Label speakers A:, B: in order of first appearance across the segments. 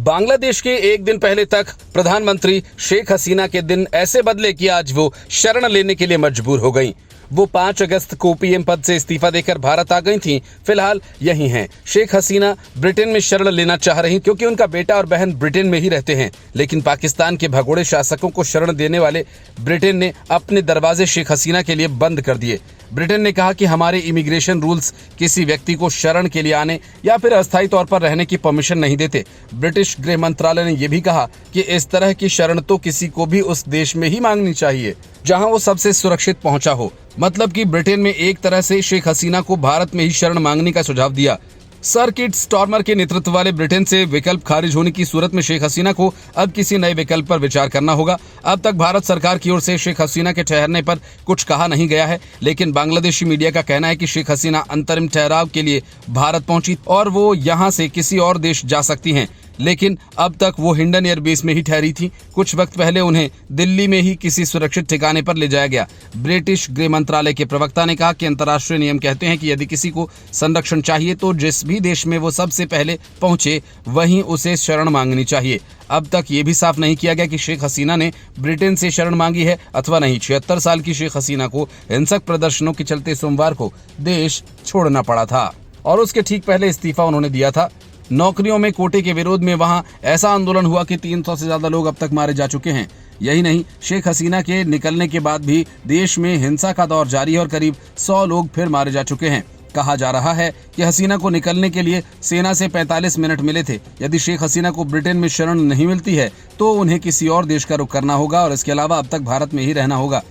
A: बांग्लादेश के एक दिन पहले तक प्रधानमंत्री शेख हसीना के दिन ऐसे बदले कि आज वो शरण लेने के लिए मजबूर हो गईं। वो 5 अगस्त को पीएम पद से इस्तीफा देकर भारत आ गई थीं। फिलहाल यही हैं। शेख हसीना ब्रिटेन में शरण लेना चाह रही क्योंकि उनका बेटा और बहन ब्रिटेन में ही रहते हैं, लेकिन पाकिस्तान के भगोड़े शासकों को शरण देने वाले ब्रिटेन ने अपने दरवाजे शेख हसीना के लिए बंद कर दिए। ब्रिटेन ने कहा कि हमारे इमिग्रेशन रूल्स किसी व्यक्ति को शरण के लिए आने या फिर अस्थायी तौर पर रहने की परमिशन नहीं देते। ब्रिटिश गृह मंत्रालय ने यह भी कहा कि इस तरह की शरण तो किसी को भी उस देश में ही मांगनी चाहिए जहां वो सबसे सुरक्षित पहुंचा हो। मतलब कि ब्रिटेन में एक तरह से शेख हसीना को भारत में ही शरण मांगने का सुझाव दिया। सर कीट स्टार्मर के नेतृत्व वाले ब्रिटेन से विकल्प खारिज होने की सूरत में शेख हसीना को अब किसी नए विकल्प पर विचार करना होगा। अब तक भारत सरकार की ओर से शेख हसीना के ठहरने पर कुछ कहा नहीं गया है, लेकिन बांग्लादेशी मीडिया का कहना है कि शेख हसीना अंतरिम ठहराव के लिए भारत पहुंची और वो यहां से किसी और देश जा सकती हैं, लेकिन अब तक वो हिंडन एयरबेस में ही ठहरी थी। कुछ वक्त पहले उन्हें दिल्ली में ही किसी सुरक्षित ठिकाने पर ले जाया गया। ब्रिटिश गृह मंत्रालय के प्रवक्ता ने कहा कि अंतर्राष्ट्रीय नियम कहते हैं कि यदि किसी को संरक्षण चाहिए तो जिस भी देश में वो सबसे पहले पहुंचे वहीं उसे शरण मांगनी चाहिए। अब तक ये भी साफ नहीं किया गया कि शेख हसीना ने ब्रिटेन से शरण मांगी है अथवा नहीं। 76 साल की शेख हसीना को हिंसक प्रदर्शनों के चलते सोमवार को देश छोड़ना पड़ा था और उसके ठीक पहले इस्तीफा उन्होंने दिया था। नौकरियों में कोटे के विरोध में वहां ऐसा आंदोलन हुआ कि 300 से ज्यादा लोग अब तक मारे जा चुके हैं। यही नहीं, शेख हसीना के निकलने के बाद भी देश में हिंसा का दौर जारी है और करीब 100 लोग फिर मारे जा चुके हैं। कहा जा रहा है कि हसीना को निकलने के लिए सेना से 45 मिनट मिले थे। यदि शेख हसीना को ब्रिटेन में शरण नहीं मिलती है तो उन्हें किसी और देश का रुख करना होगा और इसके अलावा अब तक भारत में ही रहना होगा।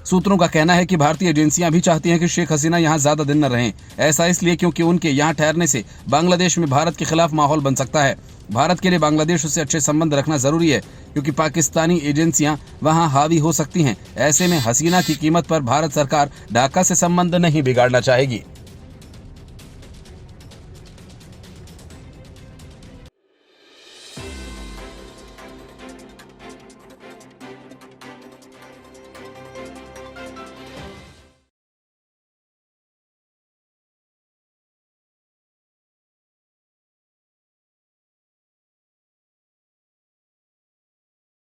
A: सूत्रों का कहना है कि भारतीय एजेंसियां भी चाहती हैं कि शेख हसीना यहां ज्यादा दिन न रहें। ऐसा इसलिए क्योंकि उनके यहां ठहरने से बांग्लादेश में भारत के खिलाफ माहौल बन सकता है। भारत के लिए बांग्लादेश से अच्छे संबंध रखना जरूरी है क्योंकि पाकिस्तानी एजेंसियां वहां हावी हो सकती हैं। ऐसे में हसीना की कीमत पर भारत सरकार ढाका से संबंध नहीं बिगाड़ना चाहेगी।